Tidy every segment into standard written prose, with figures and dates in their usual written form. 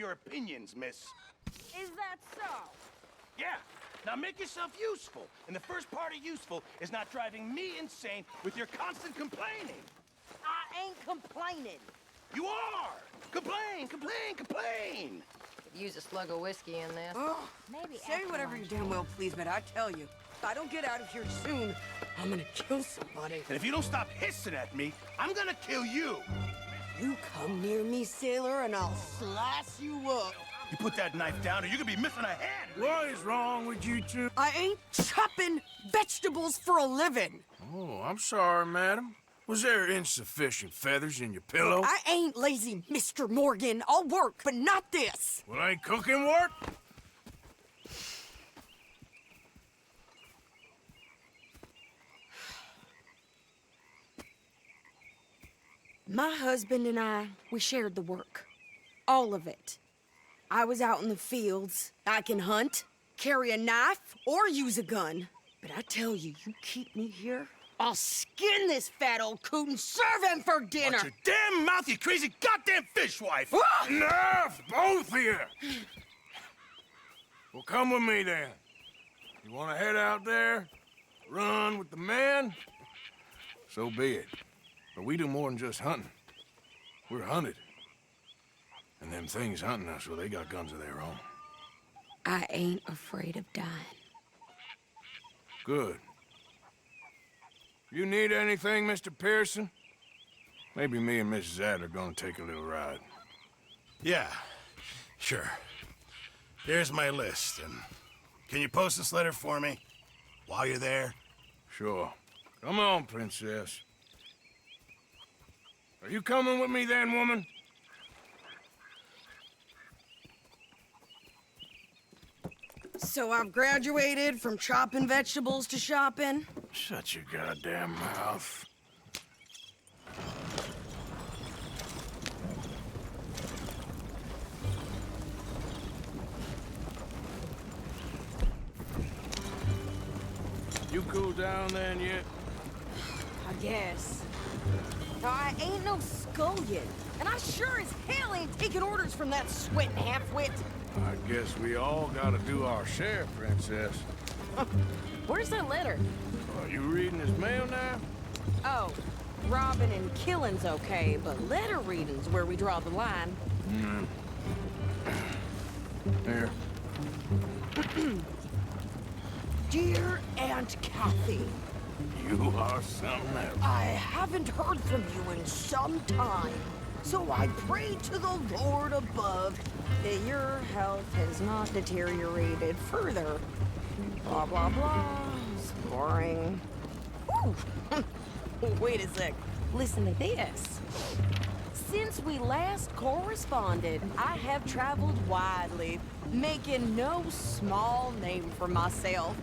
your opinions, miss. Is that so? Yeah. Now make yourself useful. And the first part of useful is not driving me insane with your constant complaining. I ain't complaining. You are! Complain, complain, complain! Could use a slug of whiskey in this. Oh, Maybe say after whatever you lunch. damn well please, but I tell you, if I don't get out of here soon, I'm gonna kill somebody. And if you don't stop hissing at me, I'm gonna kill you. You come near me, sailor, and I'll slice you up. You put that knife down or you're gonna be missing a hand. What is wrong with you two? I ain't chopping vegetables for a living. Oh, I'm sorry, madam. Was there insufficient feathers in your pillow? I ain't lazy, Mr. Morgan. I'll work, but not this. Well, ain't cooking work? My husband and I, we shared the work. All of it. I was out in the fields. I can hunt, carry a knife, or use a gun. But I tell you, you keep me here, I'll skin this fat old coot and serve him for dinner. Watch your damn mouth, you crazy goddamn fishwife! Ah! Enough, both of you! Well, come with me then. You want to head out there, run with the men? So be it. But we do more than just hunting. We're hunted. And them things hunting us, well, they got guns of their own. I ain't afraid of dying. Good. You need anything, Mr. Pearson? Maybe me and Mrs. Adler gonna take a little ride. Yeah, sure. Here's my list, and can you post this letter for me while you're there? Sure. Come on, princess. Are you coming with me then, woman? So I've graduated from chopping vegetables to shopping. Shut your goddamn mouth. You cool down then yet? I guess. Now, I ain't no scullion, and I sure as hell ain't taking orders from that sweating half-wit. I guess we all gotta do our share, princess. Where's that letter? Are you reading his mail now? Oh, robbing and killing's okay, but letter reading's where we draw the line. Here. Dear Aunt Kathy, You are something else. I haven't heard from you in some time, so I pray to the Lord above that your health has not deteriorated further. Blah, blah, blah. It's boring. Ooh. Wait a sec. Listen to this. Since we last corresponded, I have traveled widely, making no small name for myself.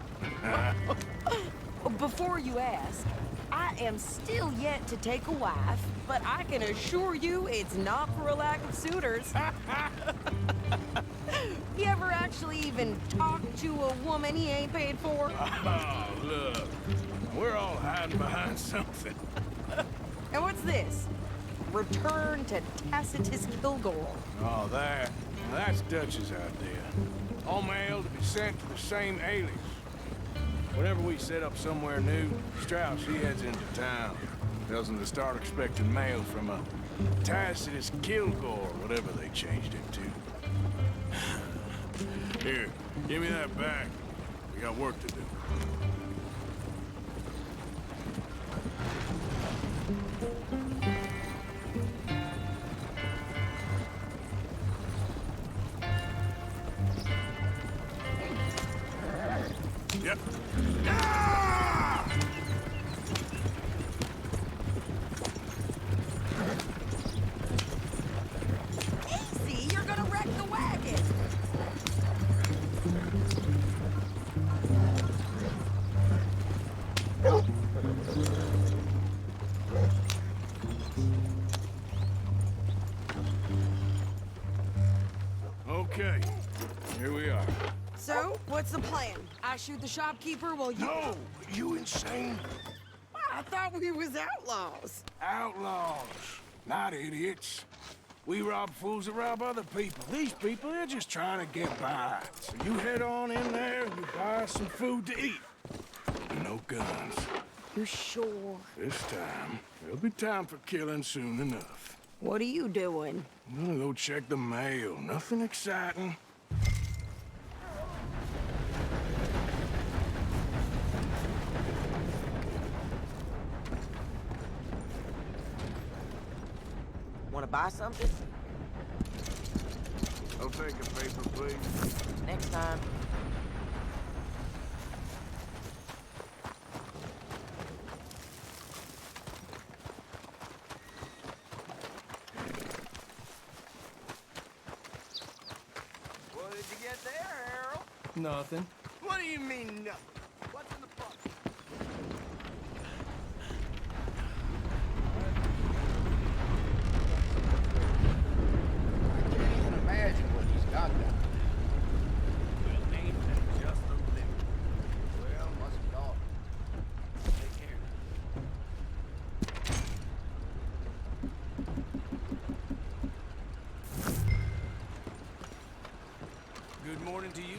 Before you ask, I am still yet to take a wife, but I can assure you it's not for a lack of suitors. You ever actually even talked to a woman he ain't paid for? Oh, look. We're all hiding behind something. And what's this? Return to Tacitus Kilgore. Oh, that's Dutch's idea. All mail to be sent to the same alias. Whenever we set up somewhere new, Strauss, he heads into town. Tells them to start expecting mail from a Tacitus Kilgore, whatever they changed it to. Here, give me that back. We got work to do. Yep. Ah! Easy, you're gonna wreck the wagon. Okay, here we are. So, what's the plan? I shoot the shopkeeper while you... No, you insane? I thought we was outlaws. Outlaws, not idiots. We rob fools that rob other people. These people, they're just trying to get by. So you head on in there and you buy some food to eat. No guns. You sure? This time, there'll be time for killing soon enough. What are you doing? I'm gonna go check the mail. Nothing exciting. Want to buy something? I'll take a paper, please. Next time. What did you get there, Harold? Nothing. What do you mean, nothing? What's in the box? I can't even imagine what he's got down there. We'll name them just a little. Well, must be all. Take care. Good morning to you.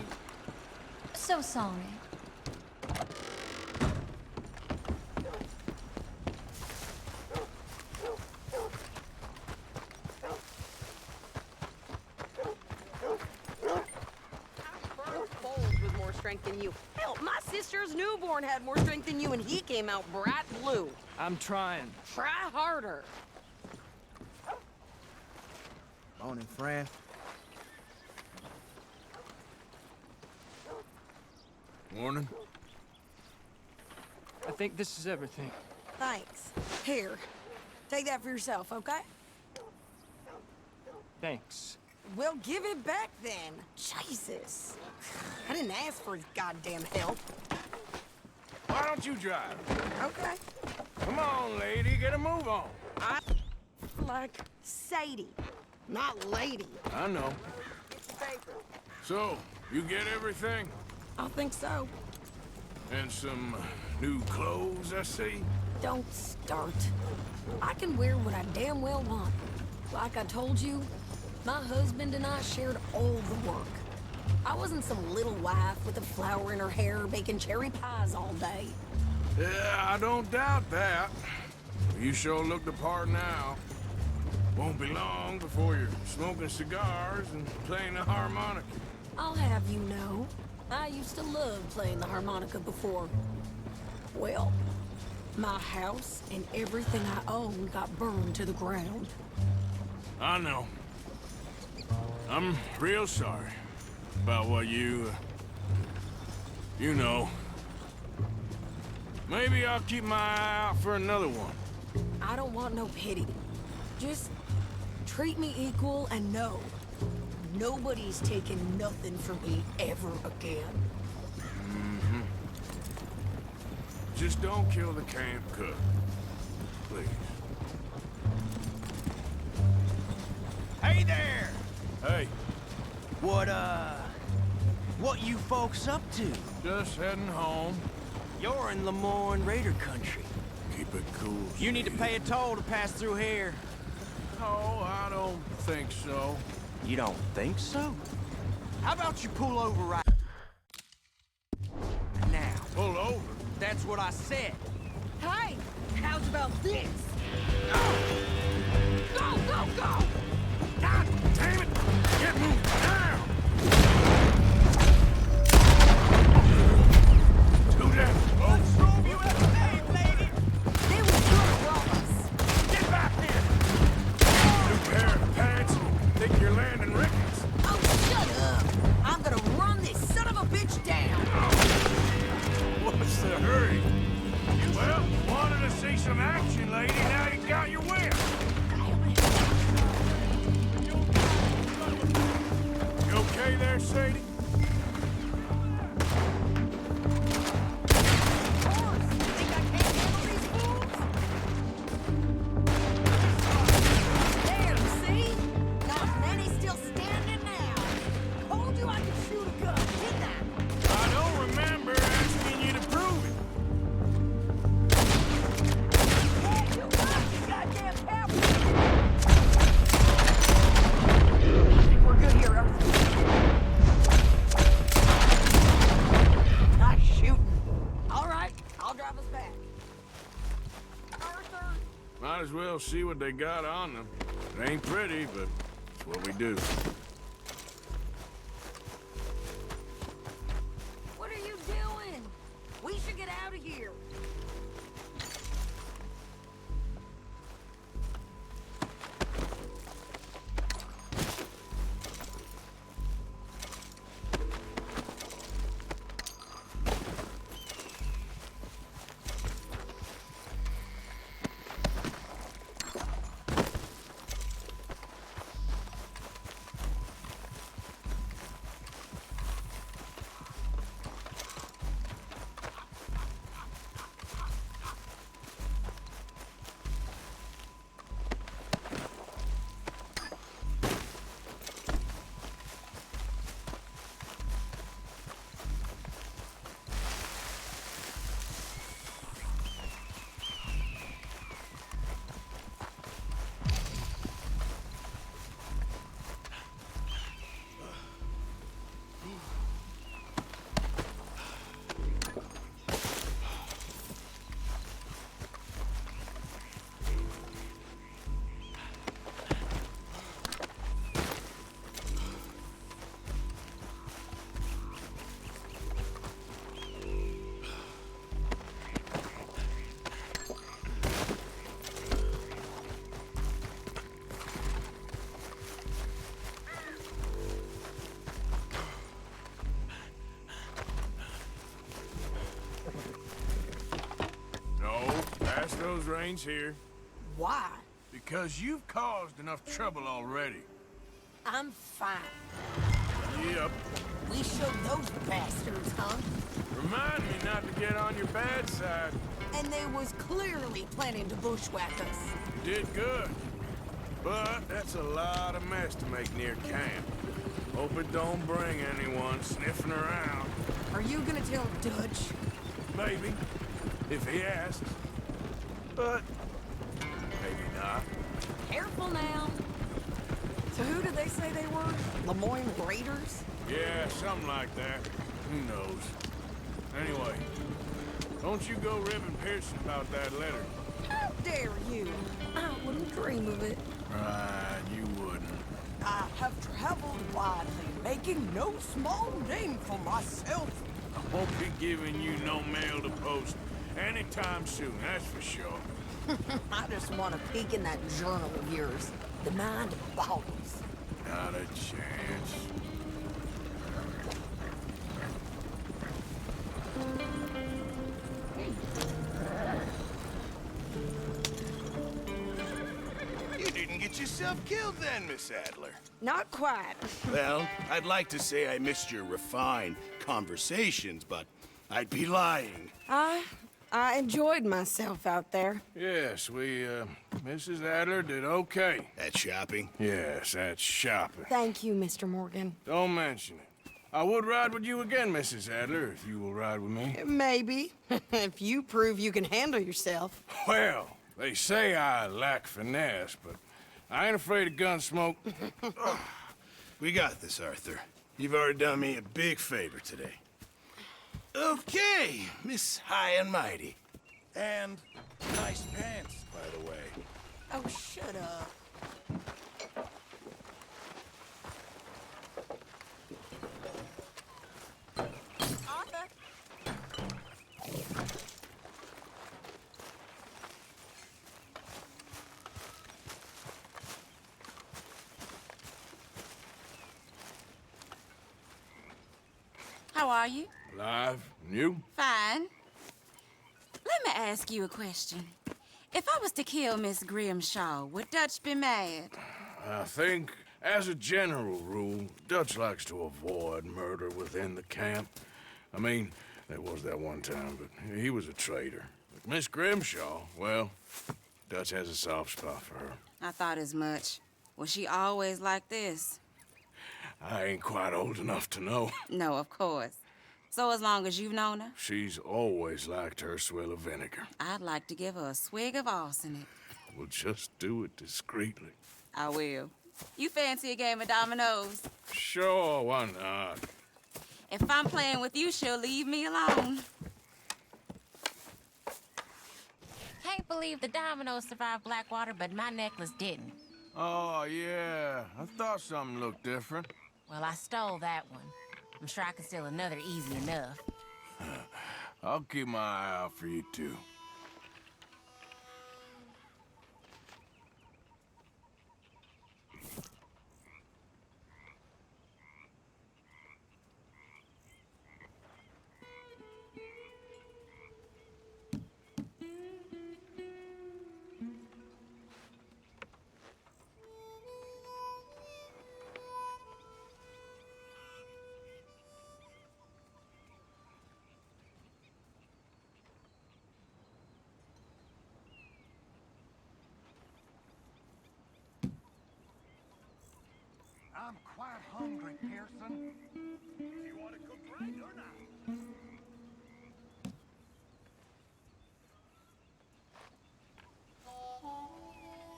So sorry. With more strength than you. Hell, my sister's newborn had more strength than you, and he came out bright blue. I'm trying. Try harder. Morning, friend. Morning. I think this is everything. Thanks. Here, take that for yourself, okay? Thanks. Well, give it back then. Jesus. I didn't ask for his goddamn help. Why don't you drive? Okay. Come on, lady, get a move on. I like Sadie, not lady. I know. So, you get everything? I think so. And some new clothes, I see? Don't start. I can wear what I damn well want. Like I told you, my husband and I shared all the work. I wasn't some little wife with a flower in her hair baking cherry pies all day. Yeah, I don't doubt that. You sure look the part now. Won't be long before you're smoking cigars and playing the harmonica. I'll have you know, I used to love playing the harmonica before. Well, my house and everything I owned got burned to the ground. I know. I'm real sorry about what you know. Maybe I'll keep my eye out for another one. I don't want no pity. Just treat me equal and know nobody's taking nothing from me ever again. Mm-hmm. Just don't kill the camp cook. Please. Hey there! Hey, What you folks up to? just heading home. You're in Lemoyne Raider country. Keep it cool. You need to pay a toll to pass through here. No, I don't think so. You don't think so? How about you pull over right now? Pull over. That's what I said. Hey, how's about this? Go, go, go! God damn it! Get moving now! Do that, folks. Drove you out of name, lady! They were good robbers. Get back here! New pair of pants. Think you're landing Ricketts. Oh, shut up! I'm gonna run this son of a bitch down. What's the hurry? Well, wanted to see some action, lady. Now you got your wish. You okay there, Sadie? Think I can't handle these fools? There, see? Not many still standing now. Told you I could shoot a gun, didn't I? I don't remember asking you to prove it. You got your goddamn power. as well see what they got on them. It ain't pretty, but it's what we do. What are you doing? We should get out of here. Pass those reins here. Why? Because you've caused enough trouble already. I'm fine. Yep. We showed those bastards, huh? Remind me not to get on your bad side. And they was clearly planning to bushwhack us. You did good. But that's a lot of mess to make near camp. Hope it don't bring anyone sniffing around. Are you gonna tell Dutch? Maybe. If he asks. But maybe not. Careful now. So who did they say they were? Lemoyne Raiders? Yeah, something like that. Who knows? Anyway, don't you go ribbing Pearson about that letter. How dare you? I wouldn't dream of it. Right, you wouldn't. I have traveled widely, making no small name for myself. I won't be giving you no mail to post anytime soon, that's for sure. I just want to peek in that journal of yours. The mind boggles. Not a chance. You didn't get yourself killed then, Miss Adler. Not quite. Well, I'd like to say I missed your refined conversations, but I'd be lying. I enjoyed myself out there. Yes, Mrs. Adler did okay. At shopping? Yes, that's shopping. Thank you, Mr. Morgan. Don't mention it. I would ride with you again, Mrs. Adler, if you will ride with me. Maybe. If you prove you can handle yourself. Well, they say I lack finesse, but I ain't afraid of gun smoke. We got this, Arthur. You've already done me a big favor today. Okay, Miss High and Mighty. And nice pants, by the way. Oh, shut up. Arthur? How are you? Alive? And you? Fine. Let me ask you a question. If I was to kill Miss Grimshaw, would Dutch be mad? I think, as a general rule, Dutch likes to avoid murder within the camp. I mean, there was that one time, but he was a traitor. But Miss Grimshaw, well, Dutch has a soft spot for her. I thought as much. Was she always like this? I ain't quite old enough to know. No, of course. So as long as you've known her? She's always liked her swill of vinegar. I'd like to give her a swig of arsenic. We'll just do it discreetly. I will. You fancy a game of dominoes? Sure, why not? If I'm playing with you, she'll leave me alone. Hey, believe the dominoes survived Blackwater, but my necklace didn't. Oh, yeah. I thought something looked different. Well, I stole that one. I'm sure I can steal another easy enough. I'll keep my eye out for you, too. I'm quite hungry, Pearson. Do you want to cook right or not?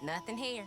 Nothing here.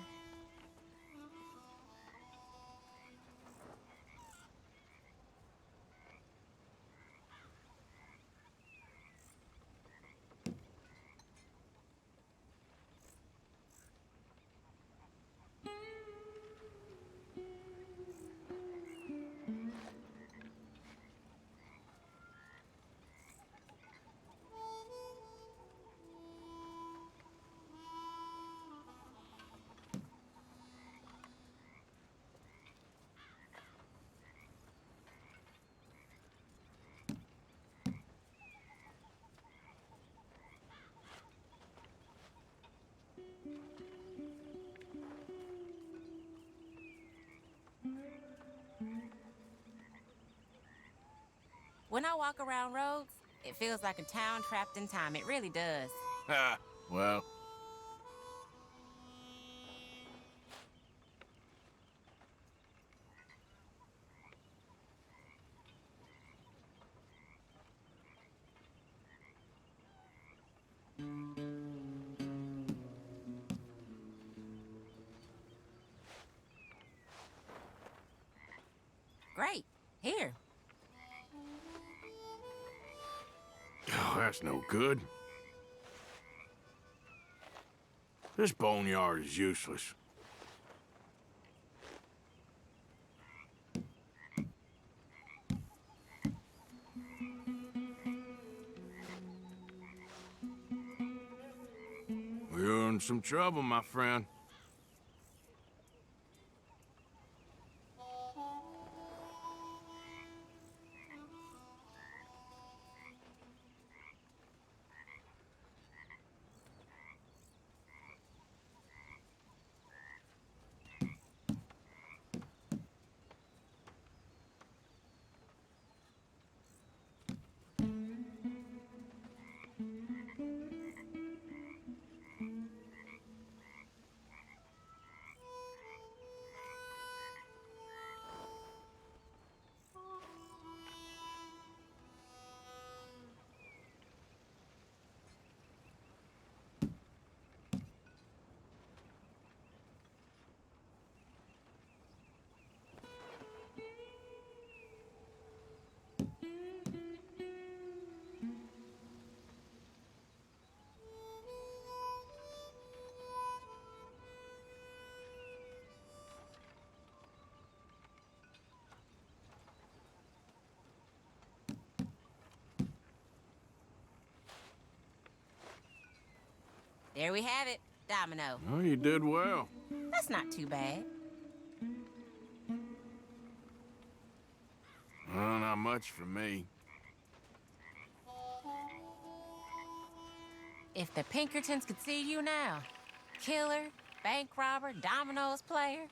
When I walk around roads, it feels like a town trapped in time. It really does. Ha! Well, Great. Here. oh, that's no good. This boneyard is useless. You're in some trouble, my friend. There we have it. Domino. Oh, you did well. That's not too bad. Well, not much for me. If the Pinkertons could see you now. Killer, bank robber, dominoes player.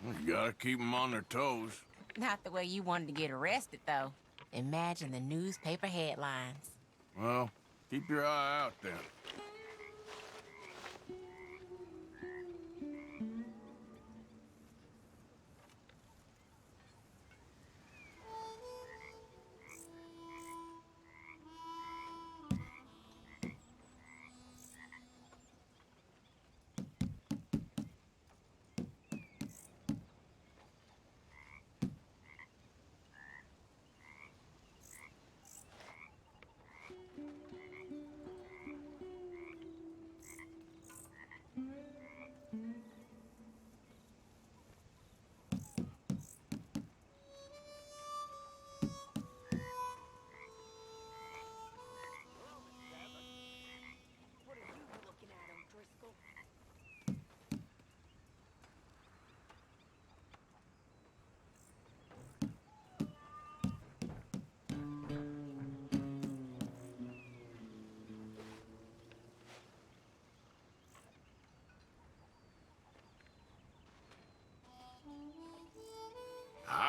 Well, you gotta keep them on their toes. Not the way you wanted to get arrested, though. Imagine the newspaper headlines. Well, keep your eye out then.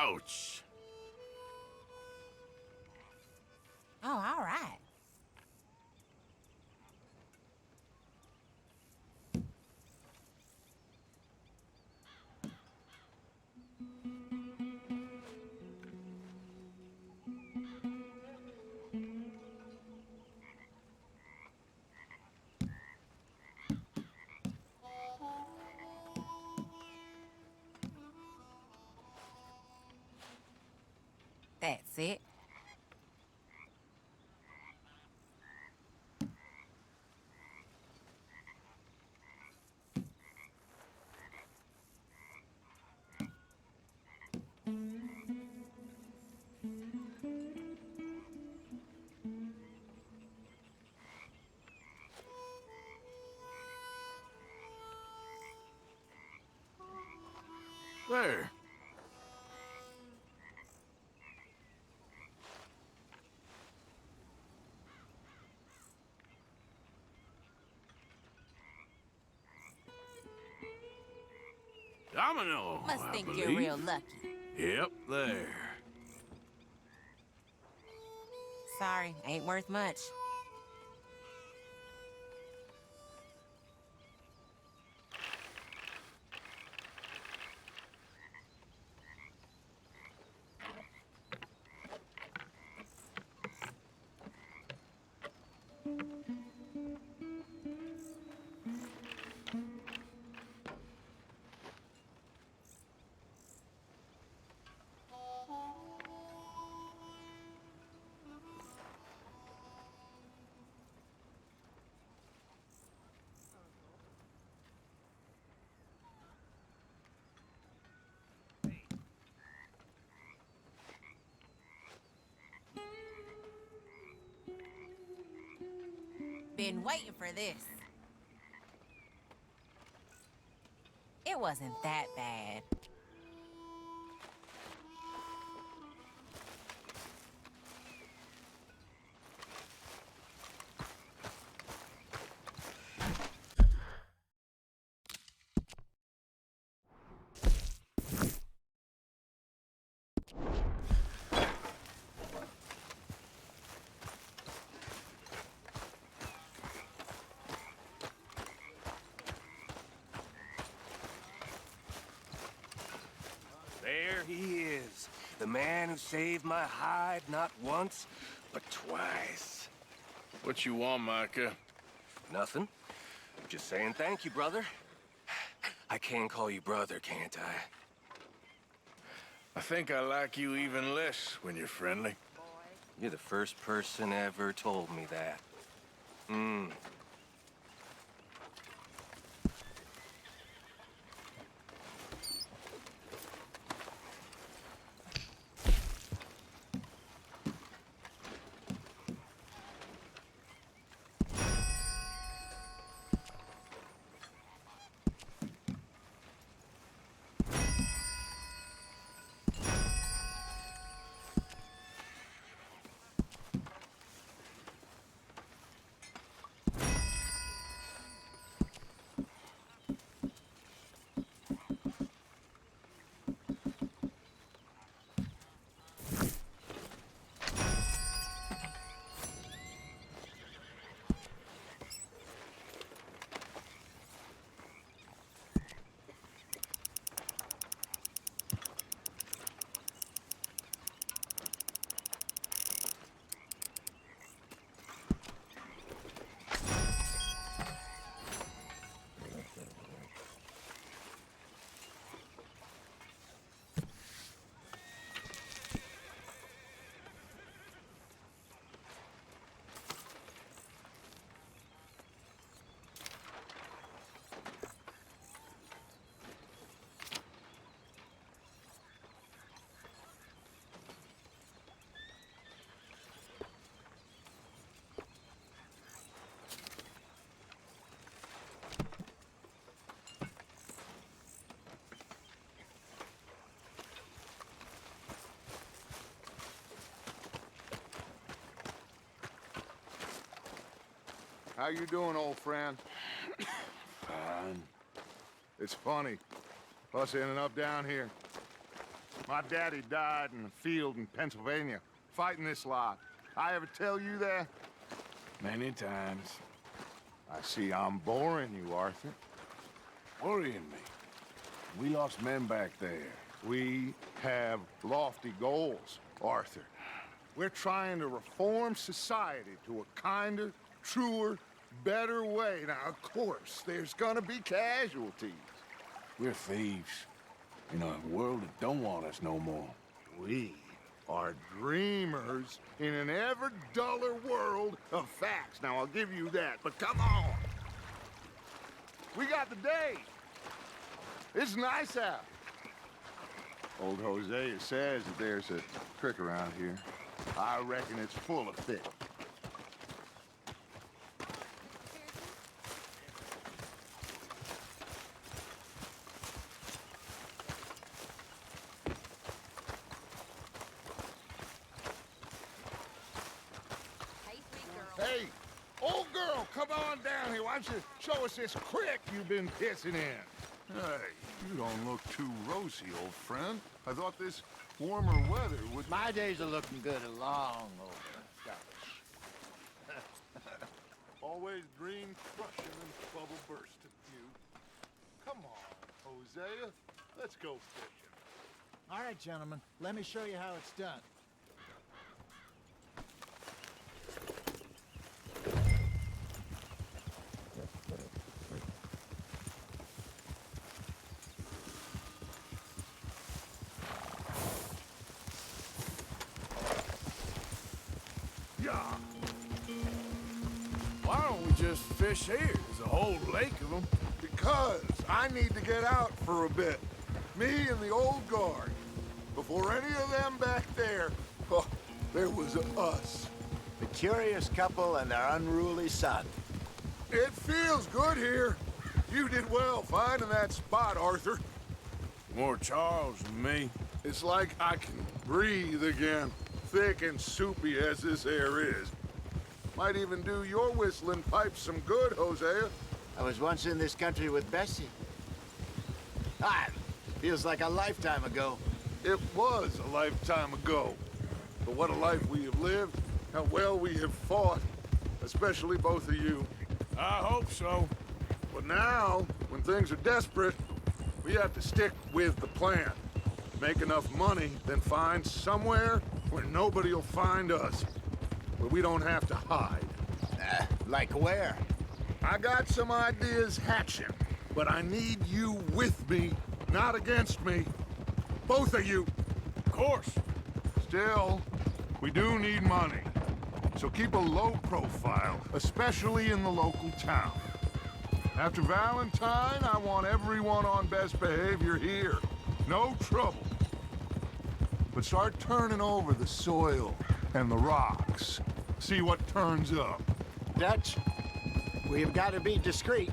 Ouch. Oh, all right. That's it. There. Domino, Must I think believe. you're real lucky. Yep, there. Sorry, ain't worth much. Been waiting for this. It wasn't that bad. There he is. The man who saved my hide not once, but twice. What you want, Micah? Nothing. Just saying thank you, brother. I can call you brother, can't I? I think I like you even less when you're friendly. You're the first person ever told me that. How you doing, old friend? Fine. It's funny. Us ending up down here. My daddy died in the field in Pennsylvania, fighting this lot. I ever tell you that? Many times. I see I'm boring you, Arthur. Worrying me. We lost men back there. We have lofty goals, Arthur. We're trying to reform society to a kinder, truer, better way. Now, of course, there's gonna be casualties. We're thieves. In a world that don't want us no more. We are dreamers in an ever duller world of facts. Now, I'll give you that, but come on. We got the day. It's nice out. Old Hosea says that there's a creek around here. I reckon it's full of fish. Hey, old girl, come on down here. Why don't you show us this creek you've been pissing in? Hey, you don't look too rosy, old friend. I thought this warmer weather would... My days are looking good along over, Scottish. Always dream crushing and bubble bursting, you. Come on, Hosea. Let's go fishing. All right, gentlemen. Let me show you how it's done. Why don't we just fish here? There's a whole lake of them. Because I need to get out for a bit. Me and the old guard. Before any of them back there, oh, there was us. The curious couple and their unruly son. It feels good here. You did well finding that spot, Arthur. More Charles than me. It's like I can breathe again, thick and soupy as this air is. Might even do your whistling pipes some good, Hosea. I was once in this country with Bessie. Feels like a lifetime ago. It was a lifetime ago. But what a life we have lived, how well we have fought, especially both of you. I hope so. But now, when things are desperate, we have to stick with the plan. Make enough money, then find somewhere where nobody will find us. Where we don't have to hide. Like where? I got some ideas hatching, but I need you with me, not against me. Both of you. Of course. Still, we do need money. So keep a low profile, especially in the local town. After Valentine, I want everyone on best behavior here. No trouble. But start turning over the soil and the rocks. See what turns up. Dutch, we've got to be discreet.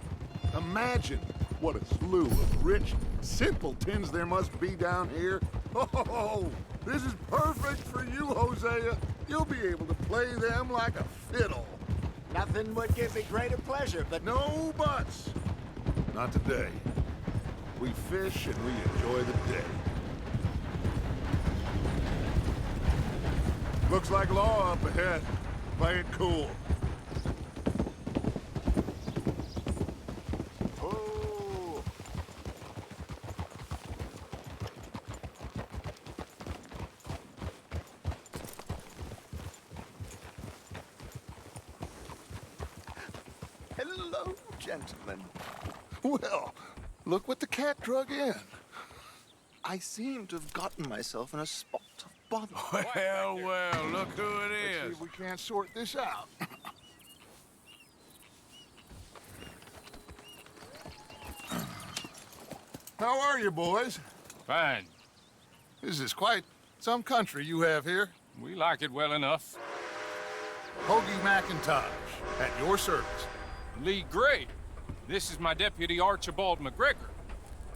Imagine what a slew of rich simpletons there must be down here. Oh, this is perfect for you, Hosea. You'll be able to play them like a fiddle. Nothing would give me greater pleasure, but... No buts. Not today. We fish and we enjoy the day. Looks like law up ahead. Play it cool. Oh. Hello, gentlemen. Well, look what the cat drug in. I seem to have gotten myself in a spot of bother. Well, look who it Let's see is. if we can't sort this out. How are you, boys? Fine. This is quite some country you have here. We like it well enough. Hoagie McIntosh, at your service. Lee Gray. This is my deputy Archibald McGregor.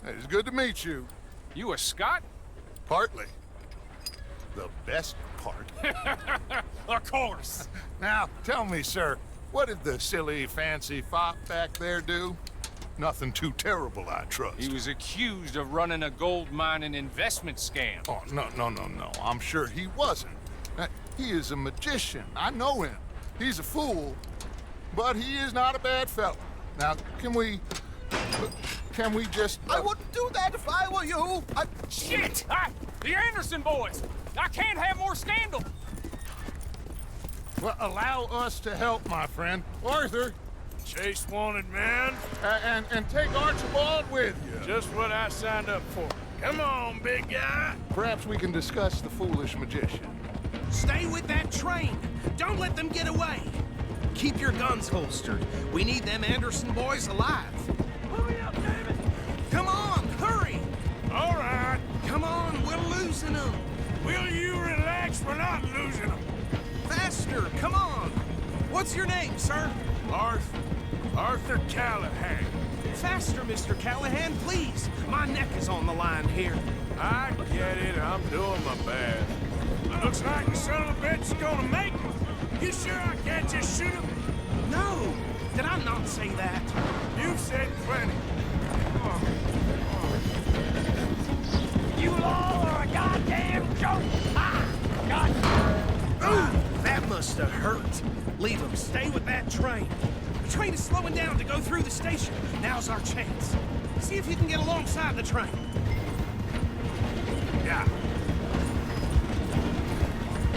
It's good to meet you. You a Scot? Partly. The best part. Of course. Now, tell me, sir, what did the silly, fancy fop back there do? Nothing too terrible, I trust. He was accused of running a gold mining investment scam. Oh, no. I'm sure he wasn't. He is a magician. I know him. He's a fool, but he is not a bad fellow. Now, can we just... I wouldn't do that if I were you. Shit! The Anderson boys! I can't have more scandal! Well, allow us to help, my friend. Arthur! Chase wanted man. And take Archibald with you. Just what I signed up for. Come on, big guy. Perhaps we can discuss the foolish magician. Stay with that train. Don't let them get away. Keep your guns holstered. We need them Anderson boys alive. Hurry up, David. Come on, hurry. All right. Come on, we're losing them. Will you relax? We're not losing them. Faster, come on. What's your name, sir? Arthur Callahan. Faster, Mr. Callahan, please. My neck is on the line here. I get it. I'm doing my best. Looks like the son of a bitch is gonna make it. You sure I can't just shoot him? No. Did I not say that? You've said plenty. You all are a goddamn joke! Ooh, that must have hurt. Leave them. Stay with that train. The train is slowing down to go through the station. Now's our chance. See if you can get alongside the train. Yeah.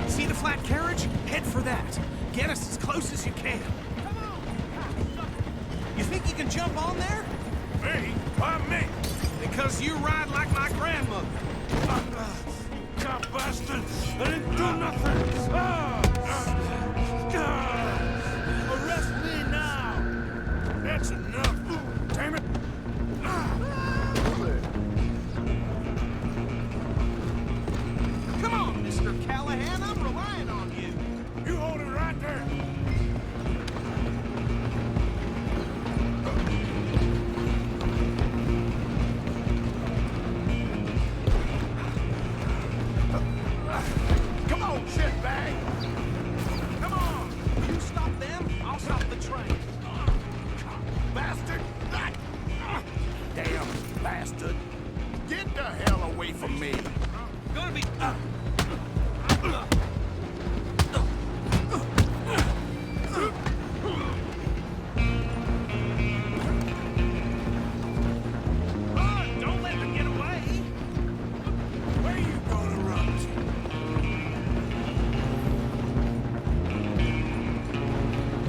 See the flat carriage? Head for that. Get us as close as you can. Come on! You think you can jump on there? Me? Why me? Because you ride like my grandmother. God bastard! I didn't do nothing! Arrest me now! That's enough! Damn it! Come on, Mr. Callahan, I'm relying on you. You hold it right there! Come on, shitbag! Come on! You stop them, I'll stop the train. Bastard! Damn bastard! Get the hell away from me! Gonna be... don't let them get away! Where you gonna run to?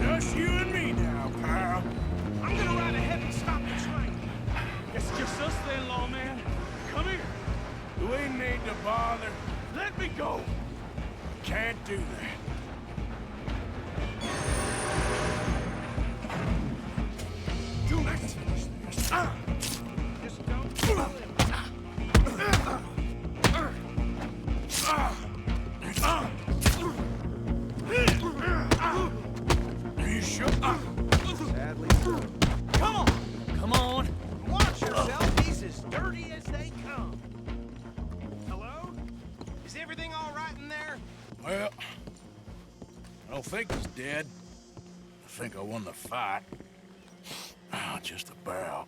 Just you and me now, pal. I'm gonna ride ahead and stop the train. It's just us then, lawman. Come here. Do we need to bother? Let me go. Can't do that. Do not finish this. Just don't kill him. Are you sure? Sadly, come on! Come on! Watch yourself. He's as dirty as they come. Hello? Is everything all right in there? Well, I don't think he's dead. I think I won the fight. Just about.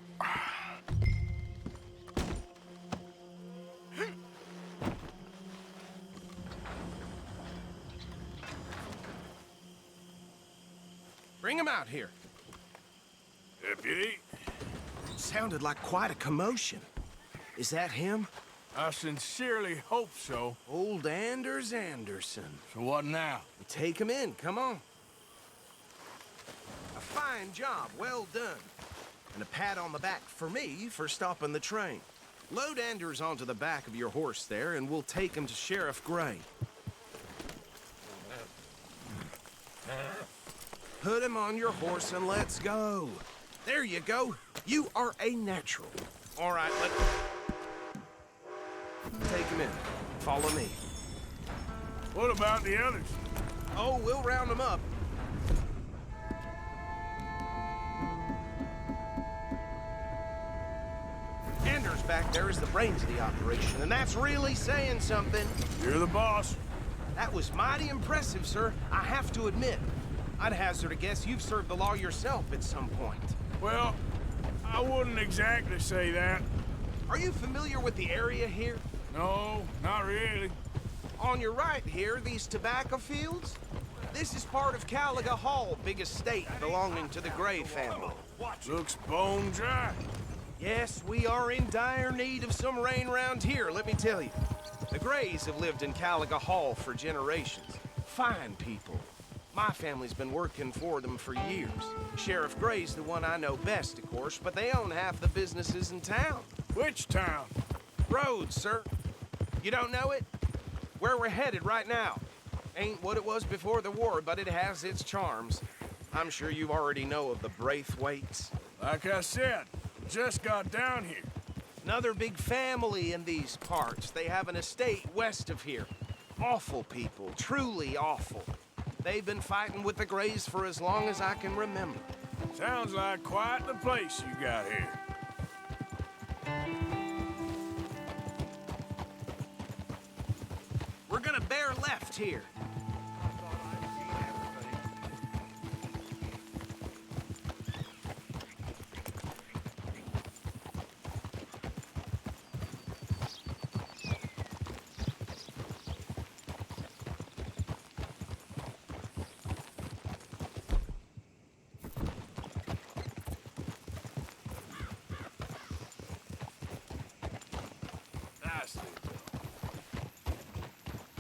Bring him out here. Deputy? Sounded like quite a commotion. Is that him? I sincerely hope so. Old Anders Anderson. So what now? Take him in, come on. A fine job, well done. And a pat on the back for me for stopping the train. Load Anders onto the back of your horse there, and we'll take him to Sheriff Gray. Put him on your horse and let's go. There you go. You are a natural. All right, take him in. Follow me. What about the others? Oh, we'll round them up. Anders back there is the brains of the operation, and that's really saying something. You're the boss. That was mighty impressive, sir. I have to admit. I'd hazard a guess you've served the law yourself at some point. Well, I wouldn't exactly say that. Are you familiar with the area here? No, not really. On your right here, these tobacco fields? This is part of Caliga Hall, big estate belonging to the Gray family. Looks bone dry. Yes, we are in dire need of some rain around here, let me tell you. The Grays have lived in Caliga Hall for generations. Fine people. My family's been working for them for years. Sheriff Gray's the one I know best, of course, but they own half the businesses in town. Which town? Rhodes, sir. You don't know it? Where we're headed right now. Ain't what it was before the war, but it has its charms. I'm sure you already know of the Braithwaites. Like I said, just got down here. Another big family in these parts. They have an estate west of here. Awful people, truly awful. They've been fighting with the Grays for as long as I can remember. Sounds like quite the place you got here. We're gonna bear left here.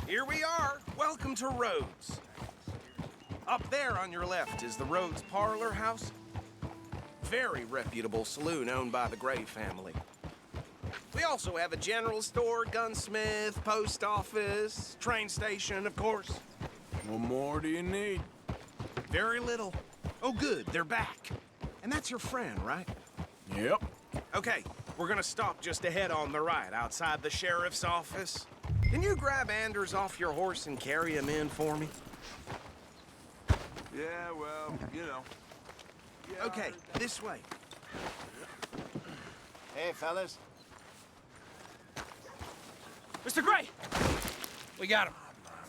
Here we are. Welcome to Rhodes. Up there on your left is the Rhodes Parlor House. Very reputable saloon owned by the Gray family. We also have a general store, gunsmith, post office, train station, of course. What more do you need? Very little. Oh, good, they're back. And that's your friend, right? Yep. Okay, we're gonna stop just ahead on the right, outside the sheriff's office. Can you grab Anders off your horse and carry him in for me? Yeah, well, you know. Yeah, okay, this way. Hey, fellas. Mr. Gray! We got him.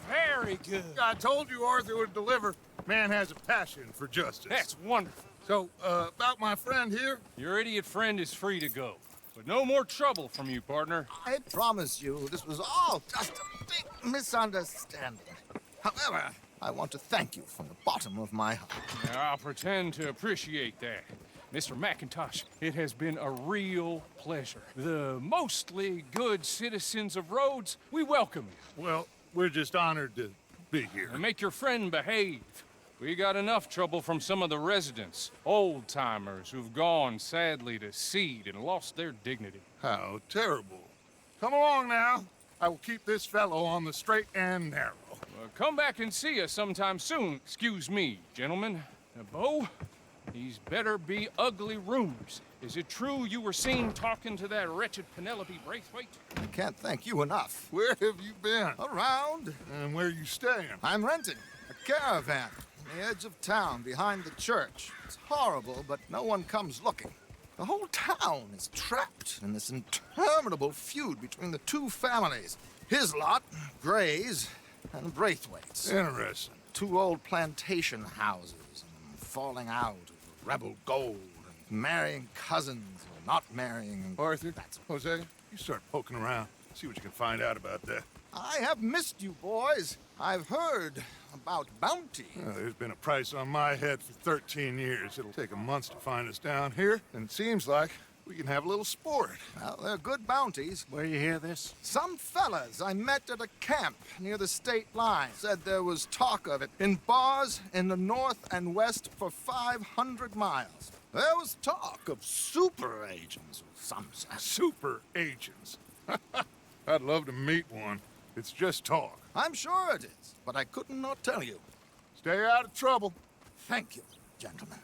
Very good. I told you Arthur would deliver. Man has a passion for justice. That's wonderful. So, about my friend here? Your idiot friend is free to go. But no more trouble from you, partner. I promise you, this was all just a big misunderstanding. However, I want to thank you from the bottom of my heart. Now, I'll pretend to appreciate that. Mr. McIntosh, it has been a real pleasure. The mostly good citizens of Rhodes, we welcome you. Well, we're just honored to be here. And make your friend behave. We got enough trouble from some of the residents, old-timers who've gone, sadly, to seed and lost their dignity. How terrible. Come along now. I will keep this fellow on the straight and narrow. Come back and see us sometime soon. Excuse me, gentlemen. Bo, these better be ugly rumors. Is it true you were seen talking to that wretched Penelope Braithwaite? I can't thank you enough. Where have you been? Around. And where are you staying? I'm renting a caravan on the edge of town behind the church. It's horrible, but no one comes looking. The whole town is trapped in this interminable feud between the two families. His lot, Gray's, and Braithwaite's. Interesting. Two old plantation houses, and falling out of rebel gold, and marrying cousins, or not marrying. Arthur, Jose, you start poking around. See what you can find out about that. I have missed you, boys. I've heard about bounty. There's been a price on my head for 13 years. It'll take a month to find us down here, and it seems like we can have a little sport. Well, they're good bounties. Where you hear this? Some fellas I met at a camp near the state line said there was talk of it in bars in the north and west for 500 miles. There was talk of super agents of some sort. Super agents? I'd love to meet one. It's just talk. I'm sure it is, but I couldn't not tell you. Stay out of trouble. Thank you, gentlemen.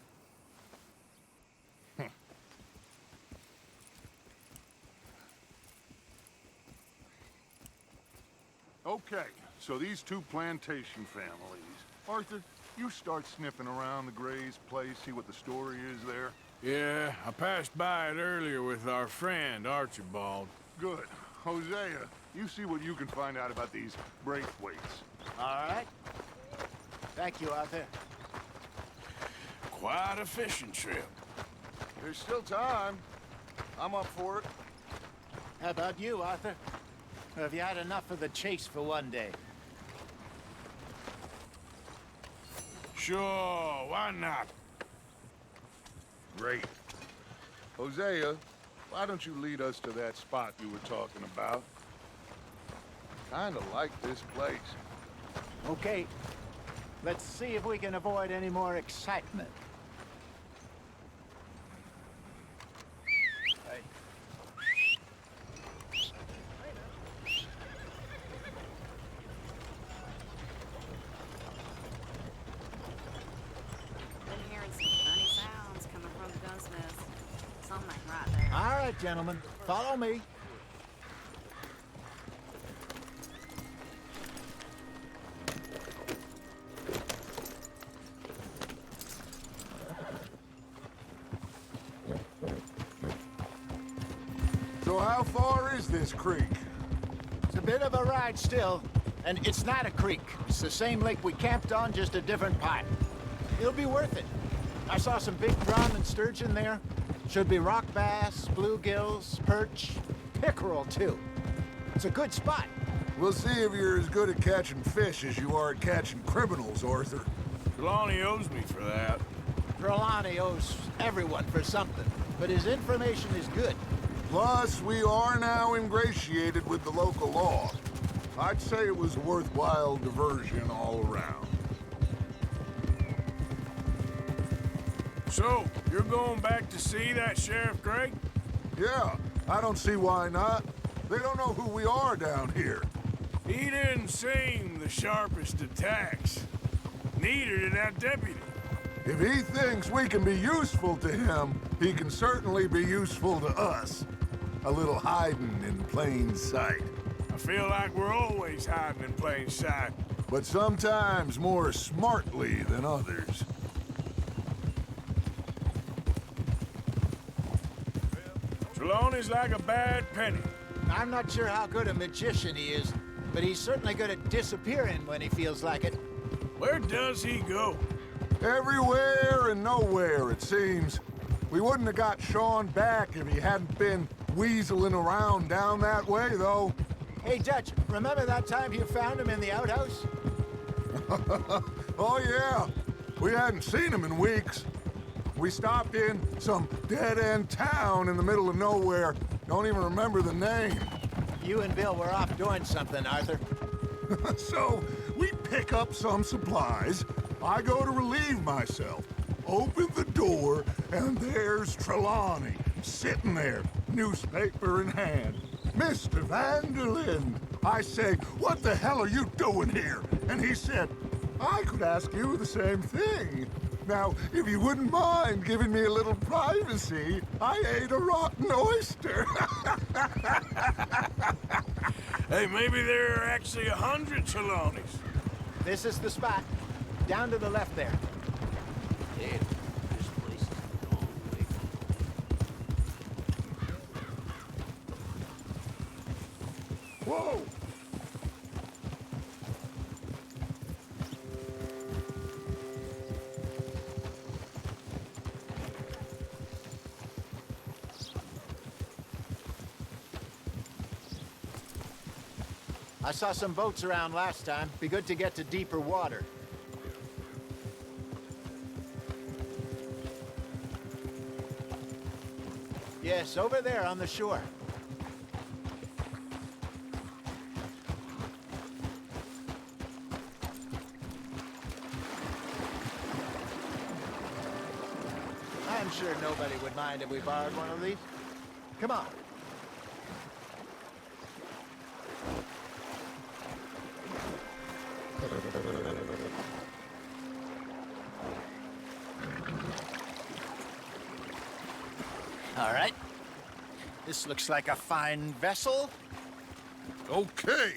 Okay, so these two plantation families. Arthur, you start sniffing around the Gray's place, see what the story is there. Yeah, I passed by it earlier with our friend, Archibald. Good. Hosea, you see what you can find out about these Braithwaites. All right. Thank you, Arthur. Quite a fishing trip. There's still time. I'm up for it. How about you, Arthur? Or have you had enough of the chase for one day? Sure, why not? Great. Hosea, why don't you lead us to that spot you were talking about? Kinda like this place. Okay. Let's see if we can avoid any more excitement. Been hearing some funny sounds coming from the gunsmiths. Something ain't right there. All right, gentlemen. Follow me. So how far is this creek? It's a bit of a ride still, and it's not a creek. It's the same lake we camped on, just a different part. It'll be worth it. I saw some big drum and sturgeon there. Should be rock bass, bluegills, perch, pickerel too. It's a good spot. We'll see if you're as good at catching fish as you are at catching criminals, Arthur. Trelawney owes me for that. Trelawney owes everyone for something, but his information is good. Plus, we are now ingratiated with the local law. I'd say it was a worthwhile diversion all around. So, you're going back to see that Sheriff Gray? Yeah, I don't see why not. They don't know who we are down here. He didn't seem the sharpest attacks. Neither did that deputy. If he thinks we can be useful to him, he can certainly be useful to us. A little hiding in plain sight. I feel like we're always hiding in plain sight. But sometimes more smartly than others. Trelawney's like a bad penny. I'm not sure how good a magician he is, but he's certainly good at disappearing when he feels like it. Where does he go? Everywhere and nowhere, it seems. We wouldn't have got Sean back if he hadn't been weaseling around down that way, though. Hey, Dutch, remember that time you found him in the outhouse? Oh, yeah. We hadn't seen him in weeks. We stopped in some dead-end town in the middle of nowhere. Don't even remember the name. You and Bill were off doing something, Arthur. So, we pick up some supplies. I go to relieve myself. Open the door, and there's Trelawney, sitting there, newspaper in hand. Mr. Vanderlyn. I say, what the hell are you doing here? And he said, I could ask you the same thing. Now, if you wouldn't mind giving me a little privacy, I ate a rotten oyster. Hey, maybe there are actually 100 Trelawneys. This is the spot. Down to the left there. Damn, this place is a long way from... Whoa! I saw some boats around last time. Be good to get to deeper water. Yes, over there on the shore. I'm sure nobody would mind if we borrowed one of these. Come on. All right. This looks like a fine vessel. Okay.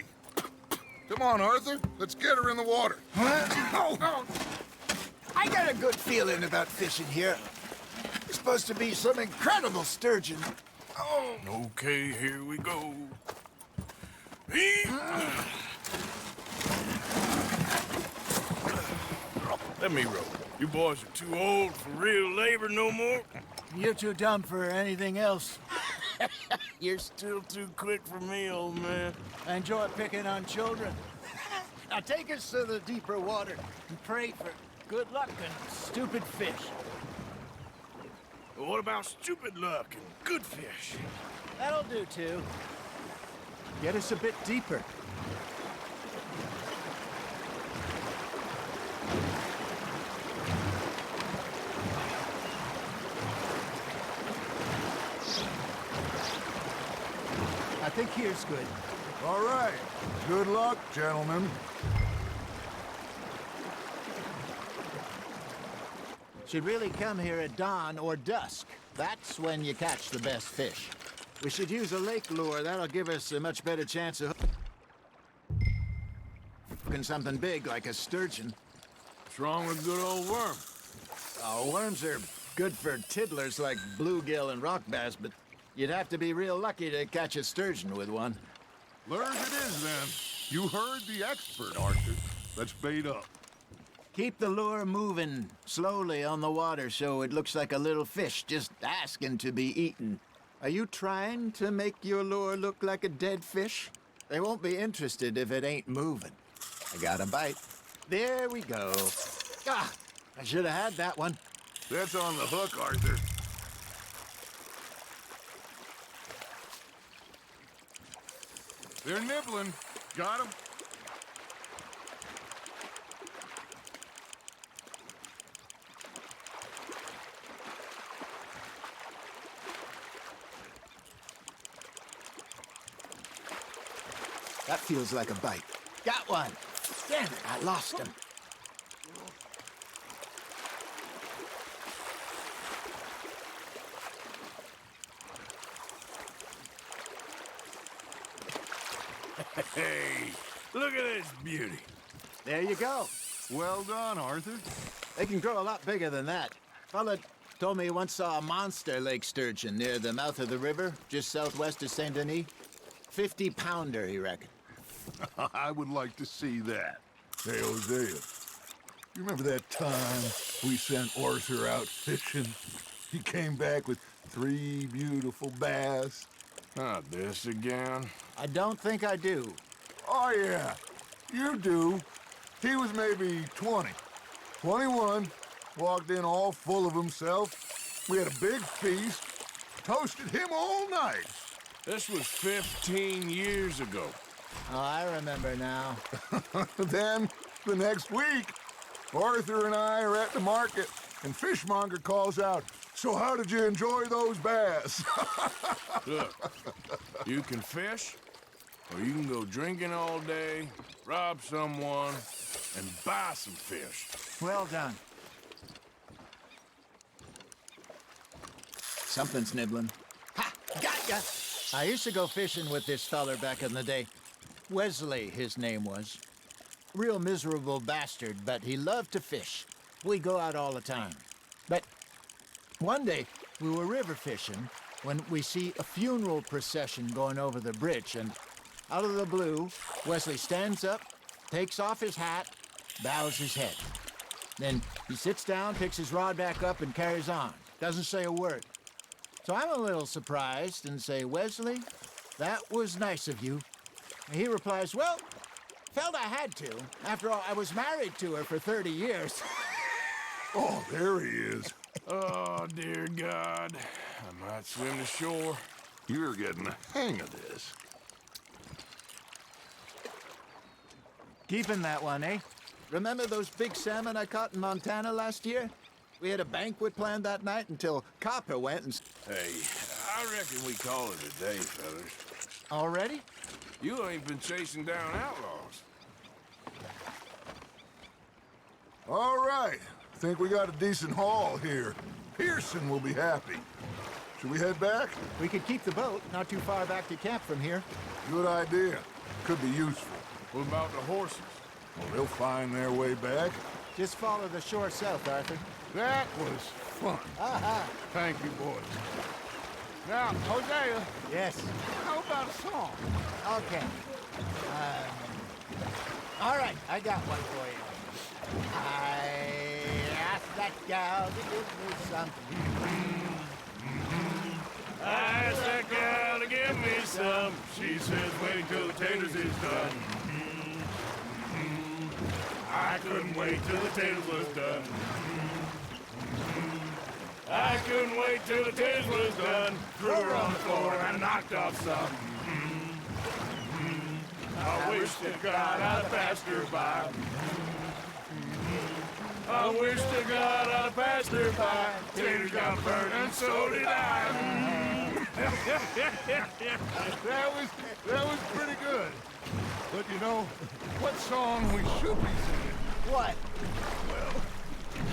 Come on, Arthur. Let's get her in the water. Oh. I got a good feeling about fishing here. It's supposed to be some incredible sturgeon. Oh. Okay, here we go. Let me row. You boys are too old for real labor no more. You're too dumb for anything else. You're still too quick for me, old man. I enjoy picking on children. Now take us to the deeper water and pray for good luck and stupid fish. But what about stupid luck and good fish? That'll do, too. Get us a bit deeper. I think here's good. All right. Good luck, gentlemen. Should really come here at dawn or dusk. That's when you catch the best fish. We should use a lake lure. That'll give us a much better chance of hooking something big like a sturgeon. What's wrong with good old worm? Oh, worms are good for tiddlers like bluegill and rock bass, but you'd have to be real lucky to catch a sturgeon with one. Lures it is, then. You heard the expert, Arthur. Let's bait up. Keep the lure moving slowly on the water so it looks like a little fish just asking to be eaten. Are you trying to make your lure look like a dead fish? They won't be interested if it ain't moving. I got a bite. There we go. Ah, I should have had that one. That's on the hook, Arthur. They're nibbling. Got 'em? That feels like a bite. Got one. Damn it, I lost him. Hey, look at this beauty. There you go. Well done, Arthur. They can grow a lot bigger than that. Fella told me he once saw a monster lake sturgeon near the mouth of the river, just southwest of Saint Denis. 50-pounder, he reckoned. I would like to see that. Hey, Hosea, you remember that time we sent Arthur out fishing? He came back with 3 beautiful bass. Not this again. I don't think I do. Oh, yeah, you do. He was maybe 20, 21, walked in all full of himself. We had a big feast, toasted him all night. This was 15 years ago. Oh, I remember now. Then, the next week, Arthur and I are at the market, and Fishmonger calls out, "So how did you enjoy those bass?" Look, you can fish, or you can go drinking all day, rob someone, and buy some fish. Well done. Something's nibbling. Ha! Got ya! I used to go fishing with this feller back in the day. Wesley, his name was. Real miserable bastard, but he loved to fish. We go out all the time. But one day, we were river fishing when we see a funeral procession going over the bridge, and out of the blue, Wesley stands up, takes off his hat, bows his head. Then he sits down, picks his rod back up, and carries on. Doesn't say a word. So I'm a little surprised and say, "Wesley, that was nice of you." And he replies, "Well, felt I had to. After all, I was married to her for 30 years. Oh, there he is. Oh, dear God. I might swim to shore. You're getting the hang of this. Keeping that one, eh? Remember those big salmon I caught in Montana last year? We had a banquet planned that night until Copper went and... Hey, I reckon we call it a day, fellas. Already? You ain't been chasing down outlaws. All right. Think we got a decent haul here. Pearson will be happy. Should we head back? We could keep the boat not too far back to camp from here. Good idea. Could be useful. What about the horses? Well, they'll find their way back. Just follow the shore south, Arthur. That was fun. Aha. Thank you, boys. Now, Hosea. Yes. How about a song? Okay. All right, I got one for you. I asked that gal to give me something. I asked that gal to give me some. She says, wait till the taters is done. I couldn't wait till the taters was done. I couldn't wait till the taters was done. Threw her on the floor and knocked off some. I wish to God I'd passed her by. I wish to God I'd passed her by. Taters got burned and so did I. that was pretty good. But you know, what song we should be singing? What? Well,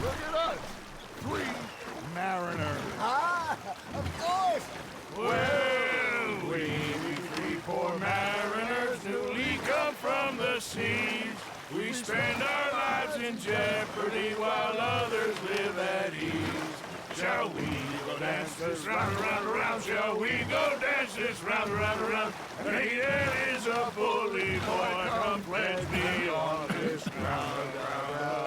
look at us. 3 mariners. Ah, of course. Well, we 3 poor mariners newly come from the seas. We spend our lives in jeopardy while others live at ease. Shall we go dance this round, around, around? Shall we go dance this round, around, around? And he that is a bully boy, come pledge me on this ground, ground.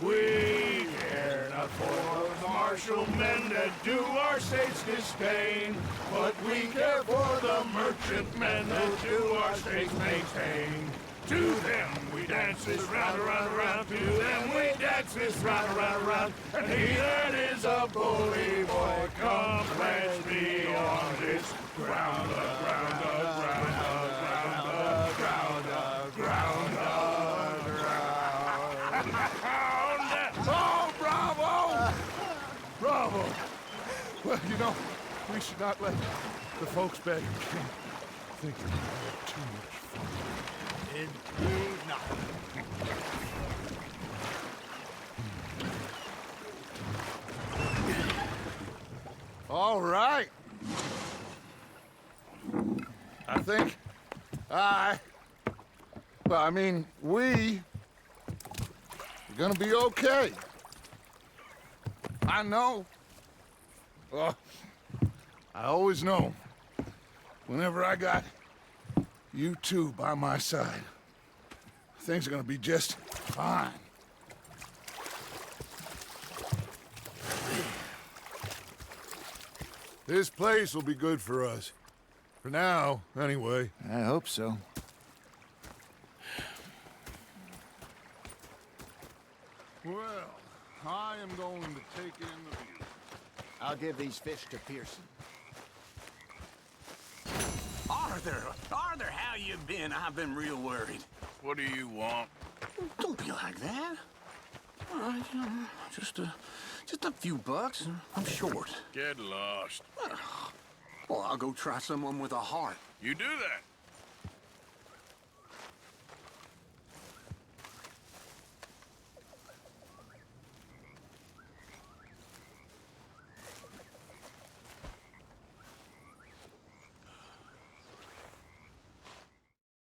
We care not for the martial men that do our state's disdain, but we care for the merchant men that do our state's maintain. To them we dance this round, around, around. To them we dance this round, around, around. And he that is a bully boy, come pledge me on this ground, ground, ground, ground, ground, ground, ground. Oh, bravo! Bravo! Well, you know, we should not let the folks back in camp think that we had too much fun. Indeed not. All right. I think we're gonna be okay. I know. Well, I always know. Whenever I got you two by my side, things are gonna be just fine. This place will be good for us. For now, anyway. I hope so. Well, I am going to take in the view. I'll give these fish to Pearson. Arthur, how you been? I've been real worried. What do you want? Don't be like that. All right, just a few bucks. I'm short. Get lost. Well, I'll go try someone with a heart. You do that.